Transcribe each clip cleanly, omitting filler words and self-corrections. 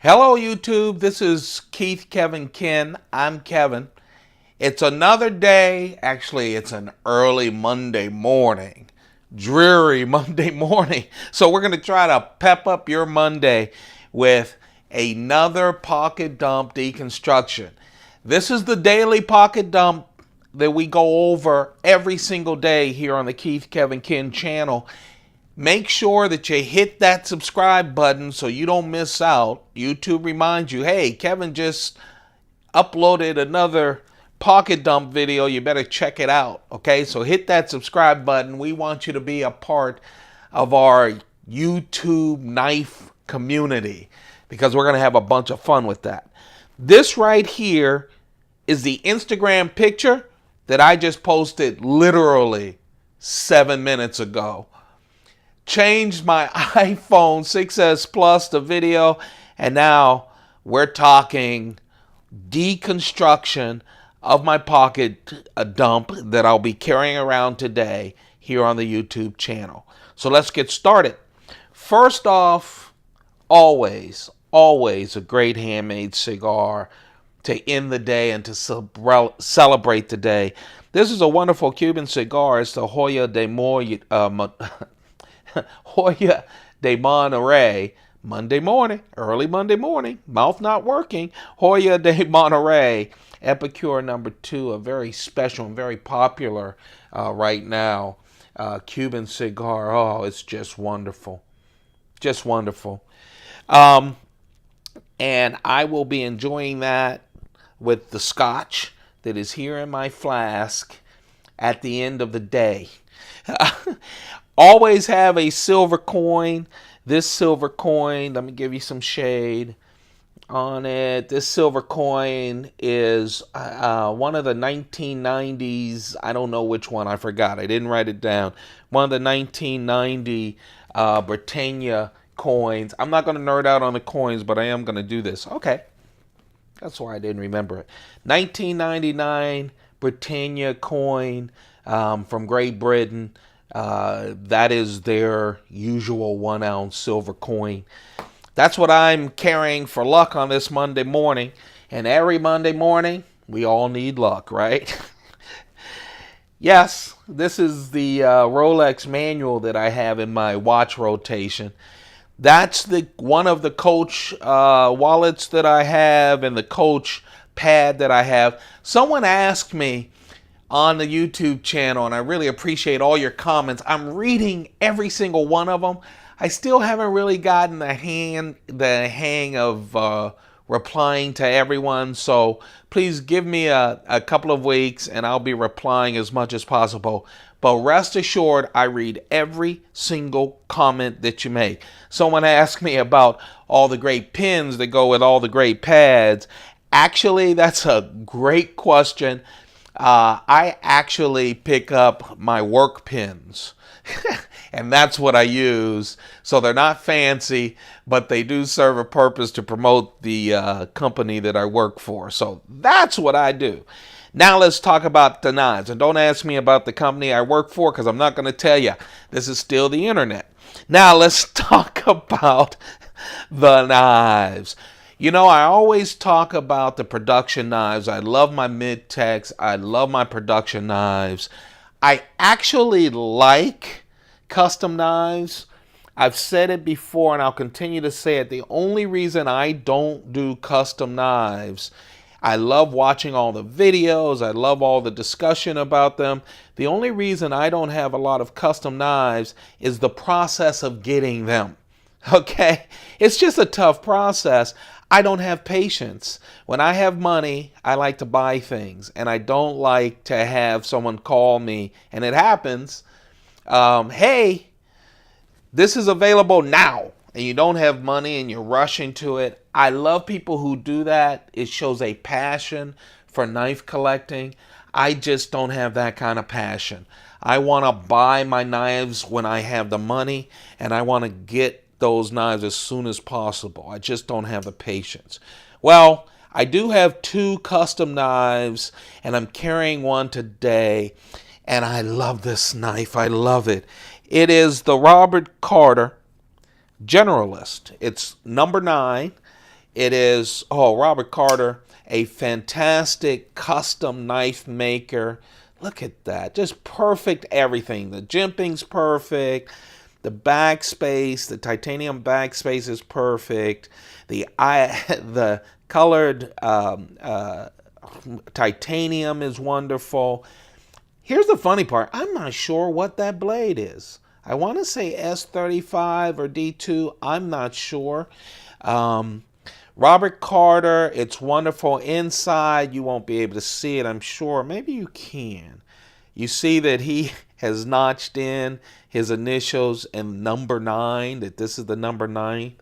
Hello YouTube, this is Keith Kevin Ken. I'm Kevin. It's another day, actually it's an early Monday morning, dreary Monday morning. So we're going to try to pep up your Monday with another pocket dump deconstruction. This is the daily pocket dump that we go over every single day here on the Keith Kevin Ken channel. Make sure that you hit that subscribe button so you don't miss out. YouTube reminds you, hey, Kevin just uploaded another pocket dump video. You better check it out. Okay, so hit that subscribe button. We want you to be a part of our YouTube knife community because we're going to have a bunch of fun with that. This right here is the Instagram picture that I just posted literally 7 minutes ago. Changed my iPhone 6S Plus to video, and now we're talking deconstruction of my pocket dump that I'll be carrying around today here on the YouTube channel. So let's get started. First off, always a great handmade cigar to end the day and to celebrate the day. This is a wonderful Cuban cigar. It's the Hoya de Monterey, Monday morning, early Monday morning, mouth not working, Hoya de Monterey, Epicure number 2, a very special and very popular right now Cuban cigar. Oh, it's just wonderful. Just wonderful. And I will be enjoying that with the scotch that is here in my flask at the end of the day. Always have a silver coin. This silver coin, let me give you some shade on it. This silver coin is one of the 1990s. I don't know which one. I forgot. I didn't write it down. One of the 1990 Britannia coins. I'm not going to nerd out on the coins, but I am going to do this. Okay. That's why I didn't remember it. 1999 Britannia coin from Great Britain. That is their usual 1 ounce silver coin. That's what I'm carrying for luck on this Monday morning. And every Monday morning, we all need luck, right? Yes, this is the Rolex manual that I have in my watch rotation. That's one of the Coach wallets that I have and the Coach pad that I have. Someone asked me on the YouTube channel, and I really appreciate all your comments. I'm reading every single one of them. I still haven't really gotten the hang of replying to everyone, so please give me a couple of weeks and I'll be replying as much as possible. But rest assured, I read every single comment that you make. Someone asked me about all the great pins that go with all the great pads. Actually, that's a great question. I actually pick up my work pins and that's what I use. So they're not fancy, but they do serve a purpose to promote the company that I work for. So that's what I do. Now let's talk about the knives. And don't ask me about the company I work for because I'm not going to tell you. This is still the internet. Now let's talk about the knives. You know, I always talk about the production knives. I love my mid-techs. I love my production knives. I actually like custom knives. I've said it before and I'll continue to say it. The only reason I don't do custom knives, I love watching all the videos. I love all the discussion about them. The only reason I don't have a lot of custom knives is the process of getting them. Okay? It's just a tough process. I don't have patience. When I have money, I like to buy things, and I don't like to have someone call me, and it happens, hey, this is available now, and you don't have money and you're rushing to it. I love people who do that. It shows a passion for knife collecting. I just don't have that kind of passion. I want to buy my knives when I have the money, and I want to get those knives as soon as possible. I just don't have the patience. Well, I do have 2 custom knives, and I'm carrying one today, and I love this knife. I love it. It is the Robert Carter Generalist. It's number 9. It is, oh, Robert Carter, a fantastic custom knife maker. Look at that. Just perfect everything. The jimping's perfect. The backspace, the titanium backspace is perfect. The colored titanium is wonderful. Here's the funny part. I'm not sure what that blade is. I want to say S35 or D2. I'm not sure. Robert Carter, it's wonderful. Inside, you won't be able to see it, I'm sure. Maybe you can. You see that he has notched in his initials and number 9, that this is the number 9.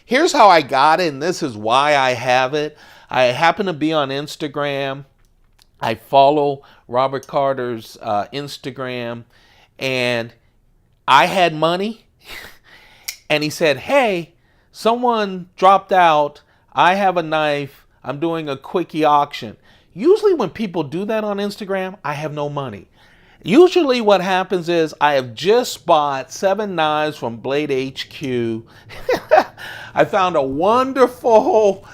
Here's how I got it, and this is why I have it. I happen to be on Instagram. I follow Robert Carter's Instagram, and I had money, and he said, hey, someone dropped out. I have a knife. I'm doing a quickie auction. Usually when people do that on Instagram, I have no money. Usually what happens is I have just bought 7 knives from Blade HQ. I found a wonderful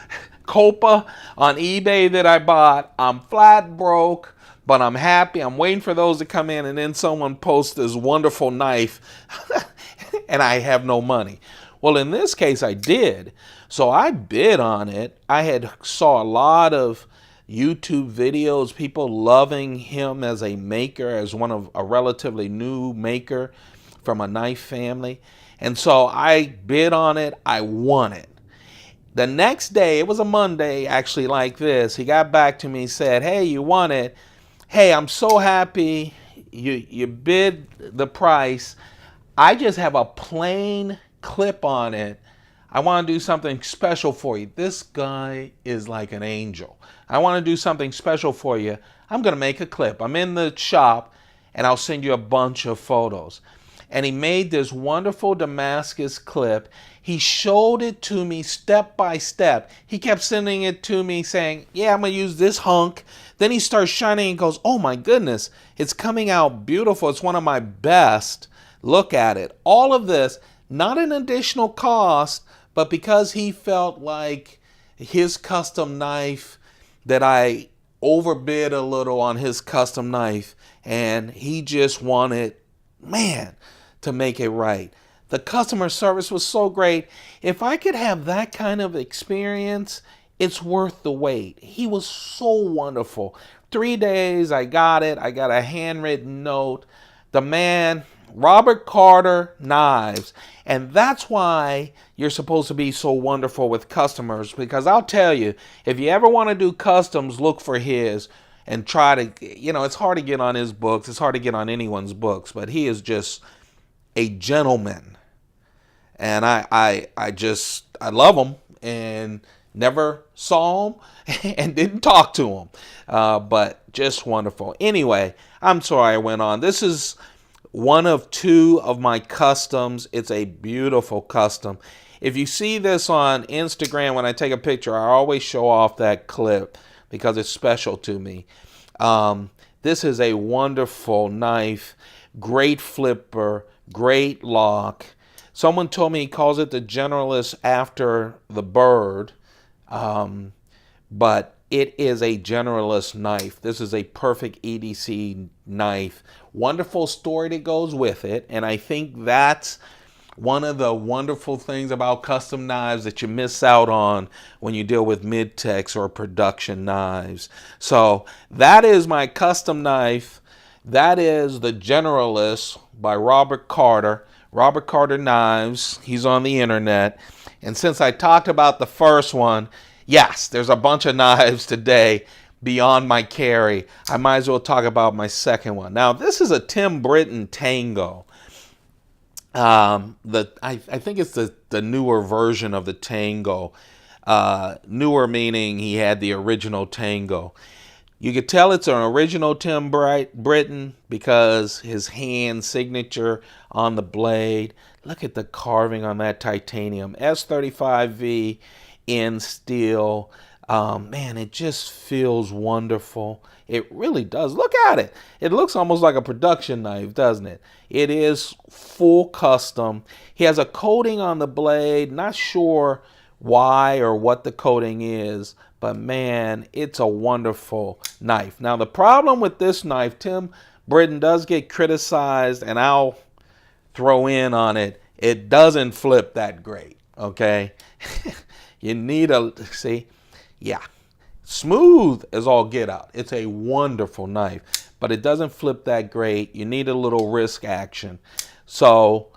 Copa on eBay that I bought. I'm flat broke, but I'm happy. I'm waiting for those to come in, and then someone posts this wonderful knife and I have no money. Well, in this case, I did. So I bid on it. I had saw a lot of YouTube videos, people loving him as a maker, as one of a relatively new maker from a knife family. And so I bid on it. I won it. The next day, it was a Monday, actually, like this. He got back to me, said, hey, you won it. Hey, I'm so happy you bid the price. I just have a plain clip on it. I want to do something special for you. This guy is like an angel. I want to do something special for you. I'm going to make a clip. I'm in the shop, and I'll send you a bunch of photos. And he made this wonderful Damascus clip. He showed it to me step by step. He kept sending it to me saying, yeah, I'm going to use this hunk. Then he starts shining and goes, oh my goodness, it's coming out beautiful. It's one of my best. Look at it. All of this, not an additional cost, but because he felt like his custom knife, that I overbid a little on his custom knife, and he just wanted, man, to make it right. The customer service was so great. If I could have that kind of experience, it's worth the wait. He was so wonderful. 3 days, I got it. I got a handwritten note. The man, Robert Carter Knives. And that's why you're supposed to be so wonderful with customers, because I'll tell you, if you ever want to do customs, look for his and try to, it's hard to get on his books. It's hard to get on anyone's books, but he is just a gentleman. And I love him, and never saw him and didn't talk to him, but just wonderful. Anyway, I'm sorry I went on. This is one of 2 of my customs. It's a beautiful custom. If you see this on Instagram, when I take a picture, I always show off that clip because it's special to me. This is a wonderful knife, great flipper, great lock. Someone told me he calls it the Generalist after the bird, but it is a Generalist knife. This is a perfect EDC knife. Wonderful story that goes with it, and I think that's one of the wonderful things about custom knives that you miss out on when you deal with mid-techs or production knives. So that is my custom knife. That is the Generalist by Robert Carter. Robert Carter Knives. He's on the internet. And since I talked about the first one, yes, there's a bunch of knives today beyond my carry. I might as well talk about my second one. Now, this is a Britton Tango. I think it's the newer version of the Tango. Newer meaning he had the original Tango. You could tell it's an original Britton because his hand signature on the blade. Look at the carving on that titanium. S35V in steel. Man, it just feels wonderful. It really does. Look at it. It looks almost like a production knife, doesn't it? It is full custom. He has a coating on the blade. Not sure why or what the coating is, but man, it's a wonderful knife. Now, the problem with this knife, Tim Britton does get criticized, and I'll throw in on it, it doesn't flip that great, okay? You need a, see, yeah, smooth as all get out. It's a wonderful knife, but it doesn't flip that great. You need a little wrist action. So,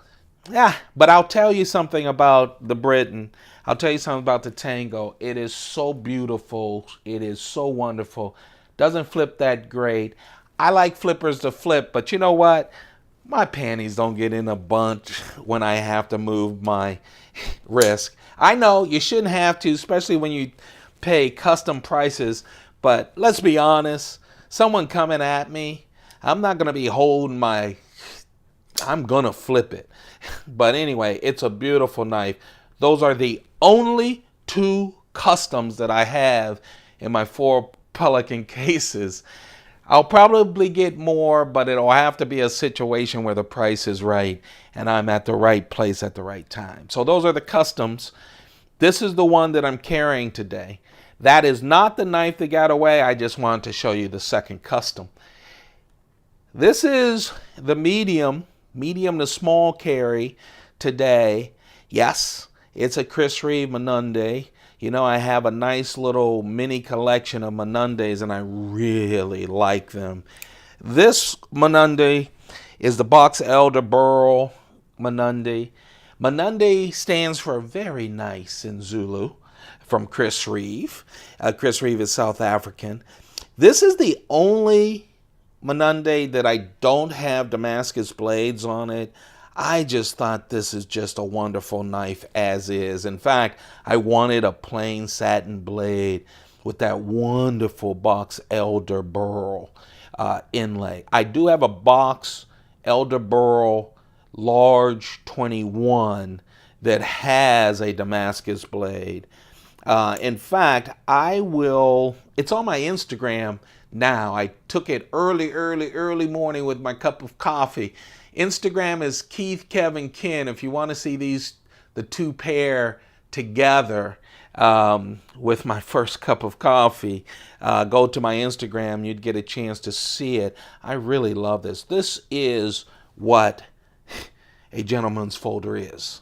yeah, but I'll tell you something about the Britton. I'll tell you something about the Tango. It is so beautiful. It is so wonderful. Doesn't flip that great. I like flippers to flip, but you know what? My panties don't get in a bunch when I have to move my wrist. I know you shouldn't have to, especially when you pay custom prices, but let's be honest, someone coming at me, I'm not going to be holding my, I'm going to flip it. But anyway, it's a beautiful knife. Those are the only 2 customs that I have in my 4 Pelican cases. I'll probably get more, but it'll have to be a situation where the price is right and I'm at the right place at the right time. So those are the customs. This is the one that I'm carrying today. That is not the knife that got away. I just wanted to show you the second custom. This is the medium to small carry today. Yes, it's a Chris Reeve Mnandi. You know, I have a nice little mini collection of Mnandis, and I really like them. This Mnandi is the Box Elder Burl Mnandi. Mnandi stands for very nice in Zulu from Chris Reeve. Chris Reeve is South African. This is the only Mnandi that I don't have Damascus blades on it. I just thought this is just a wonderful knife as is. In fact, I wanted a plain satin blade with that wonderful Box Elder Burl inlay. I do have a Box Elder Burl large 21 that has a Damascus blade. In fact, it's on my Instagram now. I took it early morning with my cup of coffee. Instagram is Keith, Kevin, Ken. If you want to see the 2 pair together with my first cup of coffee, go to my Instagram. You'd get a chance to see it. I really love this. This is what a gentleman's folder is.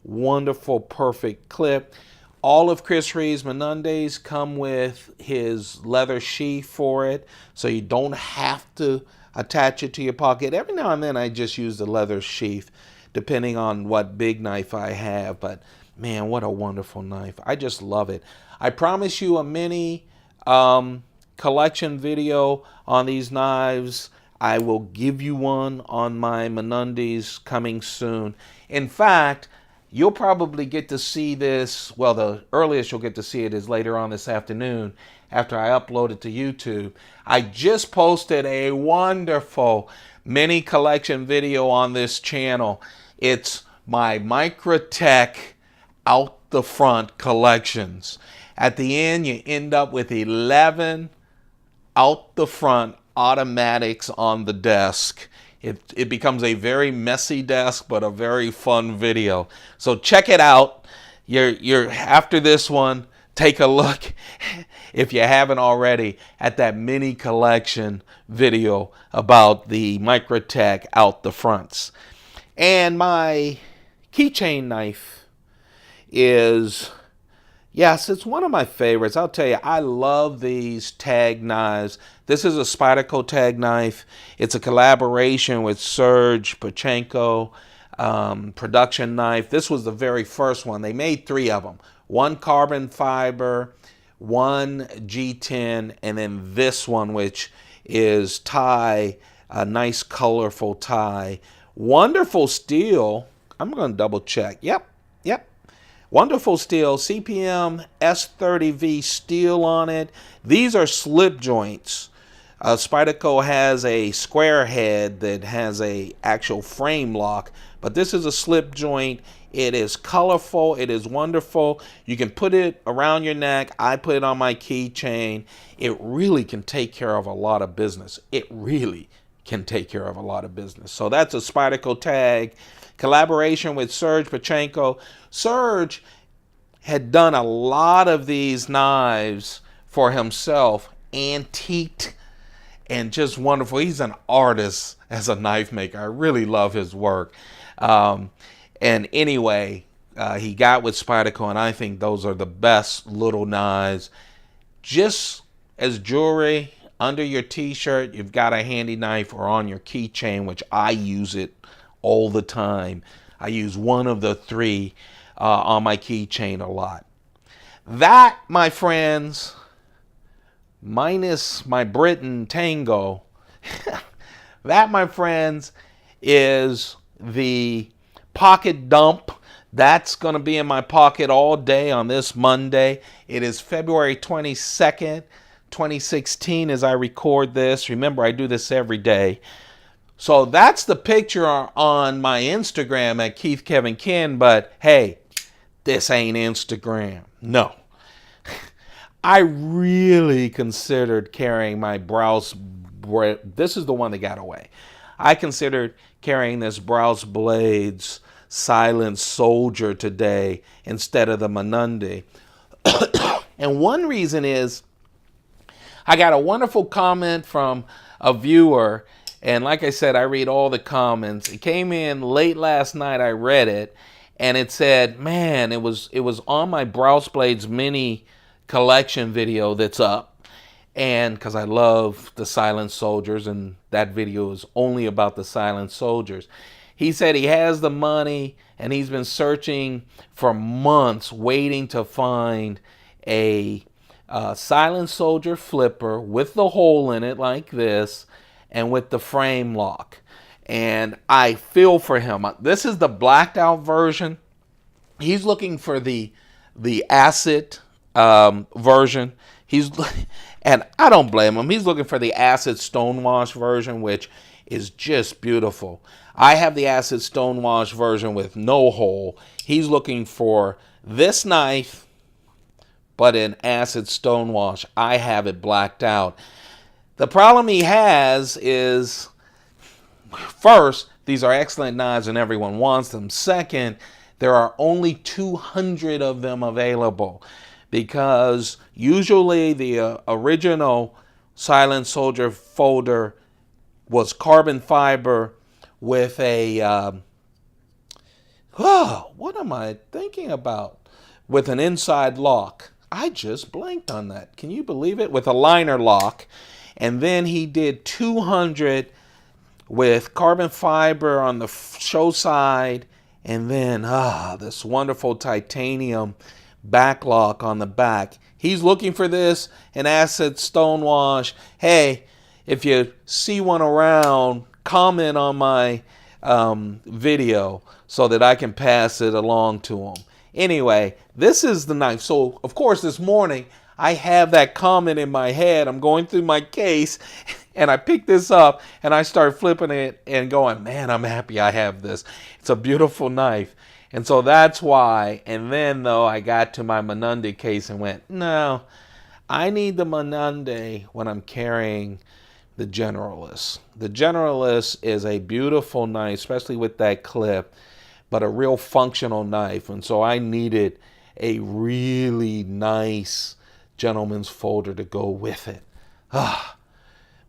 Wonderful, perfect clip. All of Chris Reeve's Mnandis come with his leather sheath for it, so you don't have to attach it to your pocket. Every now and then I just use the leather sheath, depending on what big knife I have. But man, what a wonderful knife. I just love it. I promise you a mini collection video on these knives. I will give you one on my Mnandis coming soon. In fact, you'll probably get to see this, well, the earliest you'll get to see it is later on this afternoon after I upload it to YouTube. I just posted a wonderful mini collection video on this channel. It's my Microtech out the front collections. At the end, you end up with 11 out the front automatics on the desk. It becomes a very messy desk, but a very fun video. So check it out. You're after this one, take a look, if you haven't already, at that mini collection video about the Microtech out the fronts. And my keychain knife is, yes, it's one of my favorites. I'll tell you, I love these tag knives. This is a Spyderco tag knife. It's a collaboration with Serge Pachenko production knife. This was the very first one. They made 3 of them. One carbon fiber, one G10, and then this one, which is tie, a nice colorful tie. Wonderful steel. I'm going to double check. Yep. Wonderful steel, CPM S30V steel on it. These are slip joints. Spyderco has a square head that has a actual frame lock, but this is a slip joint. It is colorful. It is wonderful. You can put it around your neck. I put it on my keychain. It really can take care of a lot of business. It really can take care of a lot of business. So that's a Spyderco tag. Collaboration with Serge Pachenko. Serge had done a lot of these knives for himself, antiqued and just wonderful. He's an artist as a knife maker. I really love his work. And anyway, he got with Spyderco, and I think those are the best little knives. Just as jewelry, under your t-shirt, you've got a handy knife, or on your keychain, which I use it all the time. I use one of the three on my keychain a lot. That, my friends, minus my Britton Tango, that, my friends, is the pocket dump. That's going to be in my pocket all day on this Monday. It is February 22nd, 2016 as I record this. Remember, I do this every day. So that's the picture on my Instagram at Keith Kevin Ken, but hey, this ain't Instagram. No. I really considered carrying my Browse. This is the one that got away. I considered carrying this Browse Blades Silent Soldier today instead of the Mnandi. And one reason is I got a wonderful comment from a viewer. And like I said, I read all the comments. It came in late last night. I read it. And it said, man, it was on my Browse Blades mini collection video that's up. And because I love the Silent Soldiers, and that video is only about the Silent Soldiers. He said he has the money, and he's been searching for months, waiting to find a Silent Soldier flipper with the hole in it like this, and with the frame lock. And I feel for him. This is the blacked out version. He's looking for the acid version. And I don't blame him. He's looking for the acid stonewash version, which is just beautiful. I have the acid stonewash version with no hole. He's looking for this knife, but in acid stonewash. I have it blacked out. The problem he has is, first, these are excellent knives and everyone wants them. Second, there are only 200 of them available, because usually the original Silent Soldier folder was carbon fiber with a, what am I thinking about? With an inside lock. I just blanked on that. Can you believe it? With a liner lock. And then he did 200 with carbon fiber on the show side, and then this wonderful titanium back lock on the back. He's looking for this in acid stonewash. Hey, if you see one around, comment on my video so that I can pass it along to him. Anyway, this is the knife. So, of course, this morning, I have that comment in my head. I'm going through my case, and I pick this up, and I start flipping it and going, man, I'm happy I have this. It's a beautiful knife. And so that's why. And then, though, I got to my Mnandi case and went, no, I need the Mnandi when I'm carrying the Generalist. The Generalist is a beautiful knife, especially with that clip, but a real functional knife. And so I needed a really nice gentleman's folder to go with it.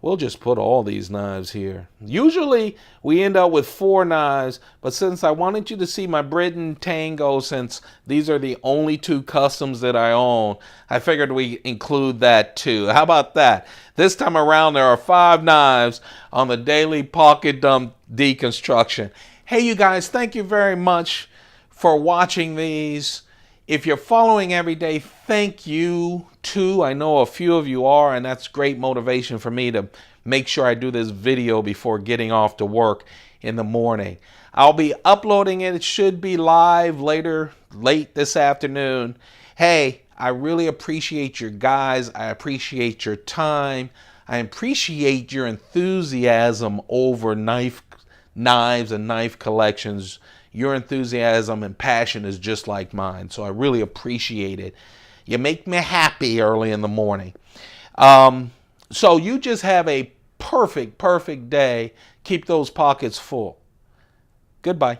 We'll just put all these knives here. Usually we end up with 4 knives, but since I wanted you to see my Britton Tango, since these are the only 2 customs that I own, I figured we include that too. How about that? This time around there are 5 knives on the daily pocket dump deconstruction. Hey you guys, thank you very much for watching these. If you're following every day, thank you too. I know a few of you are, and that's great motivation for me to make sure I do this video before getting off to work in the morning. I'll be uploading it. It should be live late this afternoon. Hey, I really appreciate you guys. I appreciate your time. I appreciate your enthusiasm over knives and knife collections. Your enthusiasm and passion is just like mine, so I really appreciate it. You make me happy early in the morning. So you just have a perfect day. Keep those pockets full. Goodbye.